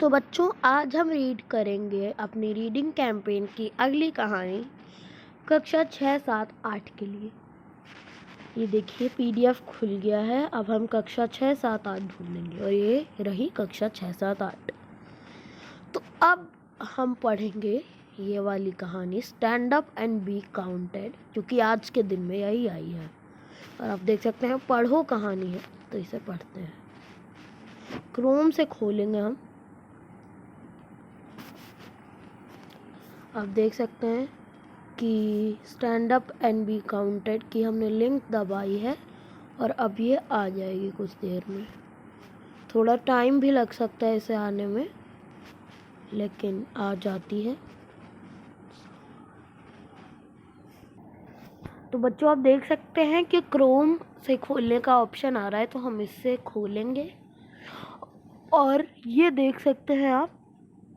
तो बच्चों, आज हम रीड करेंगे अपनी रीडिंग कैंपेन की अगली कहानी कक्षा 6, 7, 8 के लिए। ये देखिए PDF खुल गया है। अब हम कक्षा 6, 7, 8 ढूंढेंगे और ये रही कक्षा 6, 7, 8। तो अब हम पढ़ेंगे ये वाली कहानी stand up and be counted, जो कि आज के दिन में यही आई है। और आप देख सकते हैं पढ़ो कहानी है, तो इसे पढ़ते हैं। क्रोम से खोलेंगे हम। आप देख सकते हैं कि stand up and be counted की हमने लिंक दबाई है और अब ये आ जाएगी कुछ देर में। थोड़ा टाइम भी लग सकता है इसे आने में, लेकिन आ जाती है। तो बच्चों, आप देख सकते हैं कि क्रोम से खोलने का ऑप्शन आ रहा है, तो हम इससे खोलेंगे और ये देख सकते हैं आप,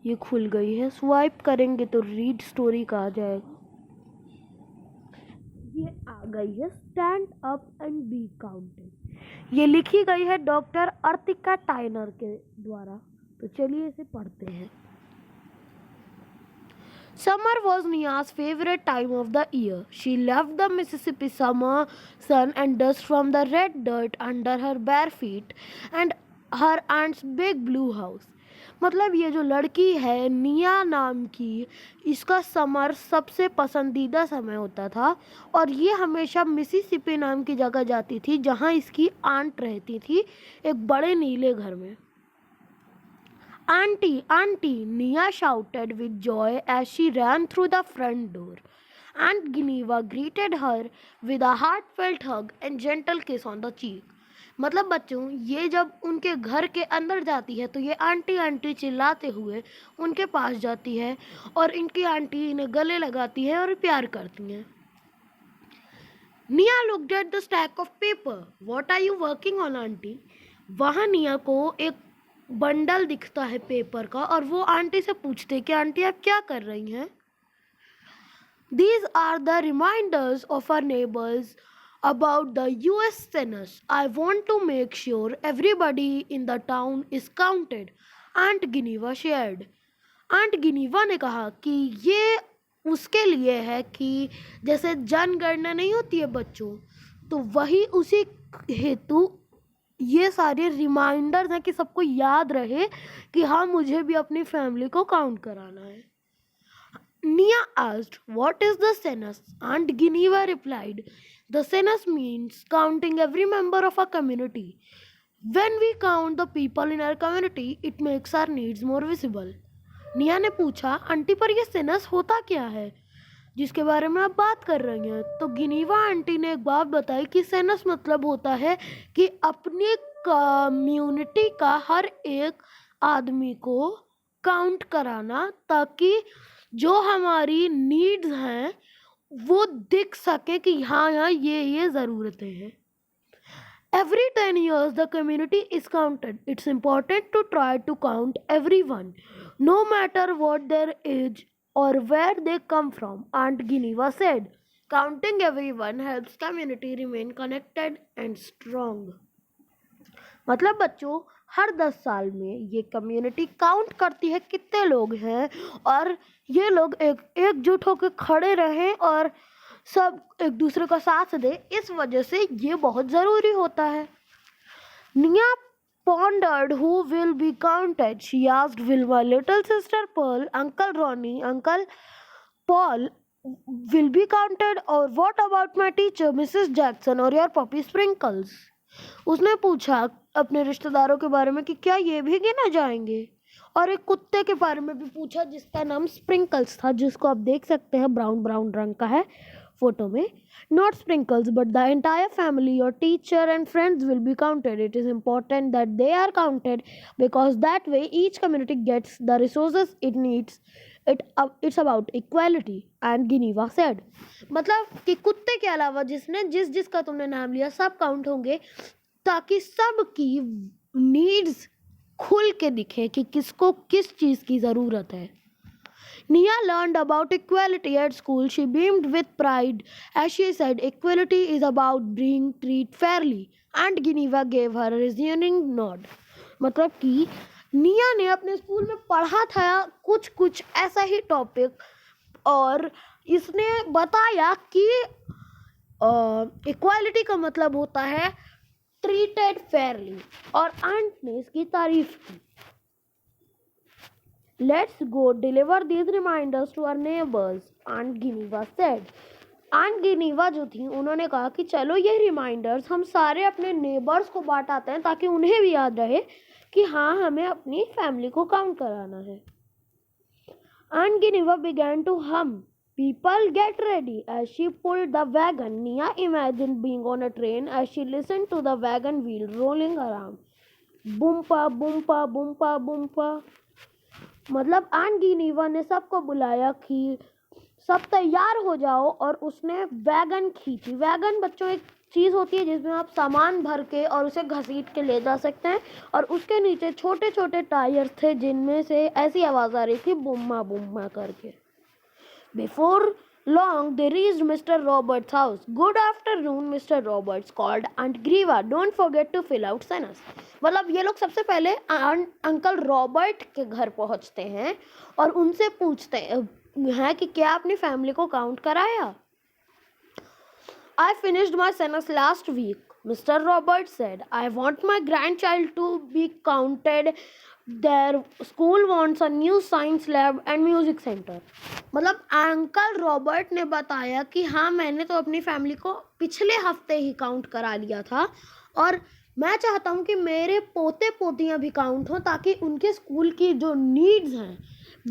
ये खुल गई है। स्वाइप करेंगे तो रीड स्टोरी का आ जाएगा। ये आ गई है stand up and be counted. ये लिखी गई है डॉक्टर अर्तिका टाइनर के द्वारा। तो चलिए इसे पढ़ते हैं। Summer was Nia's favorite time of the year. She loved the Mississippi summer sun and dust from the red dirt under her bare feet and her aunt's big blue house. मतलब ये जो लड़की है निया नाम की, इसका समर सबसे पसंदीदा समय होता था और ये हमेशा मिसिसिपी नाम की जगह जाती थी जहाँ इसकी आंट रहती थी, एक बड़े नीले घर में। Auntie, Auntie, Nia shouted with joy as she ran through the front door. Aunt Geneva greeted her with a heartfelt hug and gentle kiss on the cheek. मतलब बच्चों, ये जब उनके घर के अंदर जाती है तो ये आंटी आंटी चिल्लाते हुए उनके पास जाती है और इनकी आंटी इन्हें गले लगाती है और प्यार करती हैं। Nia looked at the stack of paper. What are you working on, auntie? वहाँ निया को एक बंडल दिखता है पेपर का और वो आंटी से पूछते कि आंटी आप क्या कर रही हैं? These are the reminders of our neighbors about the US Census. I want to make sure everybody in the town is counted. Aunt Geneva shared. Aunt Geneva ने कहा कि ये उसके लिए है कि जैसे जनगणना नहीं होती है बच्चों, तो वही उसी हेतु ये सारे रिमाइंडर्स हैं कि सबको याद रहे कि हाँ, मुझे भी अपनी फैमिली को काउंट कराना है। Nia asked, "What is the census?" Aunt Geneva replied, "The census means counting every member of a community. When we count the people in our community, it makes our needs more visible." निया ने पूछा, aunty पर यह सेनस होता क्या है जिसके बारे में आप बात कर रही हैं? तो गिनीवा आंटी ने एक बात बताई कि सेनस मतलब होता है कि अपनी कम्युनिटी का हर एक आदमी को काउंट कराना, ताकि जो हमारी नीड्स हैं वो दिख सके कि हाँ ये ज़रूरतें हैं। Every 10 years the community is counted. It's important to try to count everyone, no matter what their age or where they come from, Aunt Geneva said. Counting everyone helps community remain connected and strong. मतलब बच्चों, हर 10 साल में ये community count करती है कितने लोग हैं और ये लोग एकजुट होकर खड़े रहें और सब एक दूसरे का साथ दे। इस वजह से ये बहुत ज़रूरी होता है। Nia pondered who will be counted. She asked, "Will my little sister Pearl, Uncle Ronnie, Uncle Paul will be counted? Or what about my teacher, Mrs. Jackson, or your puppy Sprinkles?" उसने पूछा अपने रिश्तेदारों के बारे में कि क्या ये भी गिना जाएंगे, और एक कुत्ते के बारे में भी पूछा जिसका नाम स्प्रिंकल्स था, जिसको आप देख सकते हैं ब्राउन ब्राउन रंग का है फोटो में। Not Sprinkles, but the entire family, your teacher and friends will be counted. It is important that they are counted because that way each community gets the resources it needs. It's about equality, and Geneva said. मतलब कि कुत्ते के अलावा जिसका तुमने नाम लिया सब काउंट होंगे, ताकि सबकी नीड्स खुल के दिखे कि किसको किस चीज़ की ज़रूरत है। Nia learned about equality at school. She beamed with pride as she said, "Equality is about being treated fairly." Aunt Geneva gave her a resounding nod. मतलब कि निया ने अपने स्कूल में पढ़ा था कुछ कुछ ऐसा ही टॉपिक, और इसने बताया कि इक्वालिटी का मतलब होता है ट्रीटेड फेयरली, और आंट ने इसकी तारीफ की. Let's go deliver these reminders to our neighbours, aunt Geneva said. Aunt Geneva जो थी उन्होंने कहा कि चलो ये रिमाइंडर्स हम सारे अपने नेबर्स को बांट आते हैं ताकि उन्हें भी याद रहे कि हाँ हमें अपनी फैमिली को काउंट कराना है. Aunt Geneva began to hum. People get ready. As she pulled the wagon, Nia imagined being on a train as she listened to the wagon wheel rolling around. Boompa, boompa, boompa, boompa. मतलब aunt गिनीवा ने सबको बुलाया कि सब तैयार हो जाओ, और उसने वैगन खींची. वैगन बच्चों एक चीज़ होती है जिसमें आप सामान भर के और उसे घसीट के ले जा सकते हैं, और उसके नीचे छोटे छोटे टायर थे जिनमें से ऐसी आवाज़ आ रही थी बुम्मा बुम्मा करके. Before long they reached mister Roberts house. Good afternoon mister Roberts called aunt ग्रीवा, don't forget to fill out census. मतलब ये लोग सबसे पहले अंकल रॉबर्ट के घर पहुंचते हैं और उनसे पूछते हैं कि क्या अपनी फैमिली को काउंट कराया. I finished my sentence last week, Mr. Roberts said. I want my grandchild to be counted. Their school wants a new science lab and music center. मतलब अंकल रॉबर्ट ने बताया कि हाँ मैंने तो अपनी फैमिली को पिछले हफ्ते ही काउंट करा लिया था, और मैं चाहता हूँ कि मेरे पोते पोतियाँ भी काउंट हों ताकि उनके स्कूल की जो नीड्स हैं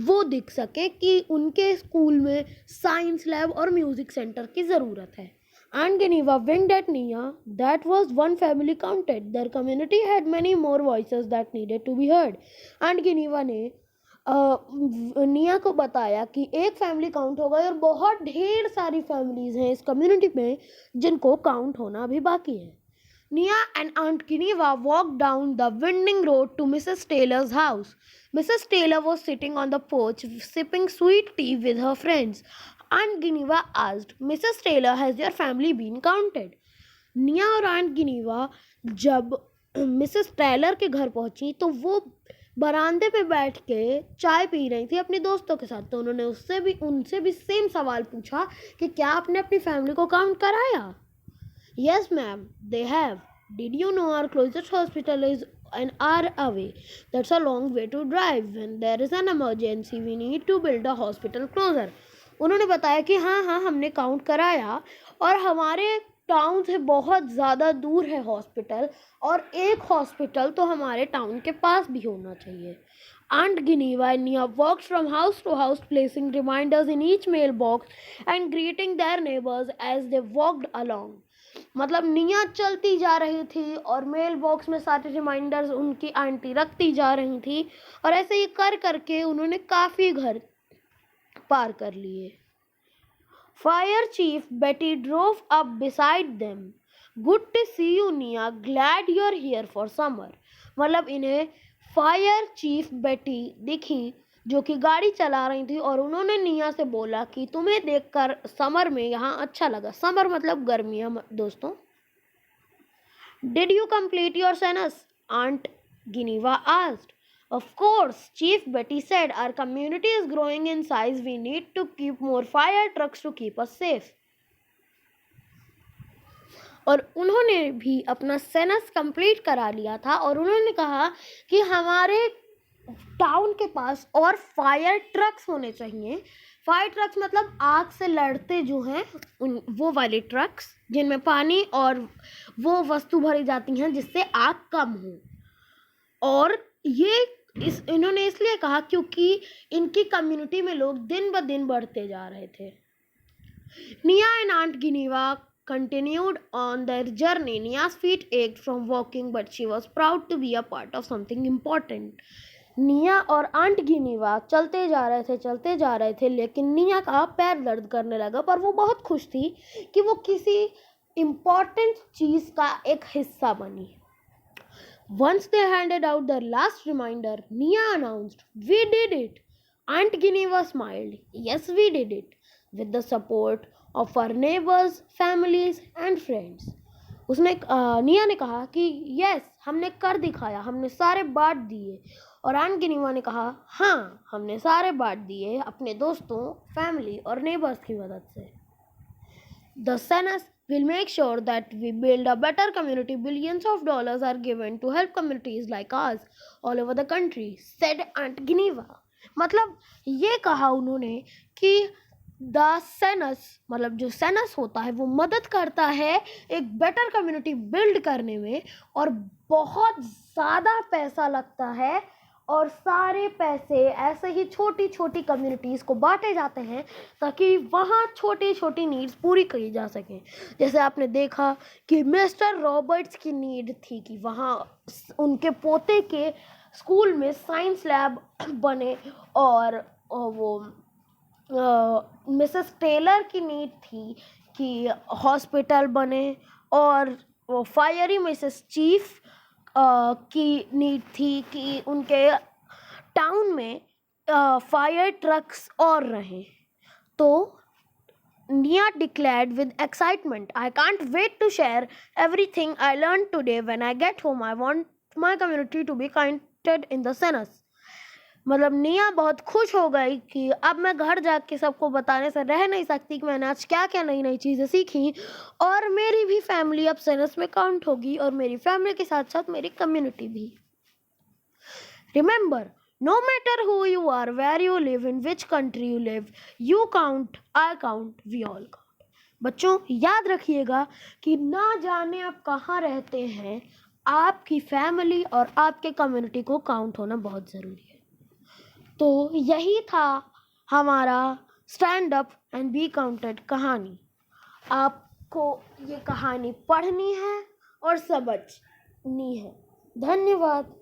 वो दिख सके कि उनके स्कूल में साइंस लैब और म्यूज़िक सेंटर की ज़रूरत है. Aunt Geneva winked at Nia. That was one family counted. Their community had many more voices that needed to be heard. Aunt Geneva ने निया को बताया कि एक फैमिली काउंट हो गई और बहुत ढेर सारी फैमिलीज हैं इस कम्युनिटी में जिनको काउंट होना अभी बाकी है. Nia and Aunt Geneva walked down the winding road to Mrs. Taylor's house. Mrs. Taylor was sitting on the porch sipping sweet tea with her friends. Aunt Geneva asked, Mrs. Taylor, has your family been counted? निया और aunt गिनीवा जब Mrs Taylor के घर पहुंची तो वो बरामदे पे बैठ के चाय पी रही थी अपने दोस्तों के साथ. तो उन्होंने उनसे भी सेम सवाल पूछा कि क्या आपने अपनी फैमिली को काउंट कराया. Yes, ma'am, they have. Did you know our closest hospital is an hour away? That's a long way to drive. When there is an emergency, we need to build a hospital closer. उन्होंने बताया कि हाँ हमने count कराया, और हमारे town से बहुत ज़्यादा दूर है हॉस्पिटल, और एक हॉस्पिटल तो हमारे टाउन के पास भी होना चाहिए. Aunt Geneva and Nia walked from house to house, placing reminders in each mailbox and greeting their neighbors as they walked along. मतलब निया चलती जा रही थी और मेल बॉक्स में सारे रिमाइंडर्स उनकी आंटी रखती जा रही थी, और ऐसे ही कर करके उन्होंने काफ़ी घर पार कर लिए. Fire chief Betty drove up beside them. Good to see you Nia, glad you are here for summer. मतलब इन्हें फायर चीफ बेटी दिखी जो कि गाड़ी चला रही थी, और उन्होंने निया से बोला कि तुम्हें देखकर समर में यहाँ अच्छा लगा. समर मतलब गर्मियाँ दोस्तों. Did you complete your census, aunt Geneva asked. Of course, Chief Betty said, our community is growing in size. We need to keep more fire trucks to keep us safe. और उन्होंने भी अपना सेनस complete करा लिया था, और उन्होंने कहा कि हमारे टाउन के पास और फायर ट्रक्स होने चाहिए. फायर ट्रक्स मतलब आग से लड़ते जो हैं वो वाले ट्रक्स जिनमें पानी और वो वस्तु भरी जाती हैं जिससे आग कम हो. और ये इन्होंने इसलिए कहा क्योंकि इनकी कम्युनिटी में लोग दिन ब दिन बढ़ते जा रहे थे. Nia and aunt Geneva continued on their journey. Nia's feet ached from walking, but she was proud to be a part of something important. निया और आंट गिनीवा चलते जा रहे थे, लेकिन निया का पैर दर्द करने लगा, पर वो बहुत खुश थी कि वो किसी इम्पोर्टेंट चीज़ का एक हिस्सा बनी. Once they handed out their last reminder, Nia announced, "We did it." Aunt Geneva smiled. Yes, we did it. With the support of our neighbors, families and friends. निया ने कहा कि यस हमने कर दिखाया, हमने सारे बांट दिए, और आंट गिनीवा ने कहा, हाँ, हमने सारे बांट दिए अपने दोस्तों, फैमिली और नेबर्स की मदद से. The Senate will make sure that we build a better community. Billions of dollars are given to help communities like ours all over the country, said Aunt Geneva. मतलब ये कहा उन्होंने कि द सेनस मतलब जो सेनस होता है वो मदद करता है एक बेटर कम्युनिटी बिल्ड करने में, और बहुत ज़्यादा पैसा लगता है, और सारे पैसे ऐसे ही छोटी छोटी कम्युनिटीज़ को बांटे जाते हैं ताकि वहाँ छोटी छोटी नीड्स पूरी करी जा सकें. जैसे आपने देखा कि मिस्टर रॉबर्ट्स की नीड थी कि वहाँ उनके पोते के स्कूल में साइंस लैब बने, और वो मिसेस टेलर की नीड थी कि हॉस्पिटल बने, और वो फायरी मिसेस चीफ की नीड थी कि उनके टाउन में फायर ट्रक्स और रहें. तो Nia declared with excitement, I can't wait to share everything I learned today. When I get home, I want my community to be counted in the census. मतलब निया बहुत खुश हो गई कि अब मैं घर जाके सबको बताने से रह नहीं सकती कि मैंने आज क्या क्या नई नई चीज़ें सीखी, और मेरी भी फैमिली अब सेनस में काउंट होगी, और मेरी फैमिली के साथ साथ मेरी कम्युनिटी भी. Remember, no matter who you are, where you live, in which country you live, you count, I count, we all count. बच्चों याद रखिएगा कि ना जाने आप कहाँ रहते हैं, आपकी फैमिली और आपके कम्युनिटी को काउंट होना बहुत ज़रूरी है. तो यही था हमारा stand up and be counted कहानी. आपको ये कहानी पढ़नी है और समझनी है. धन्यवाद.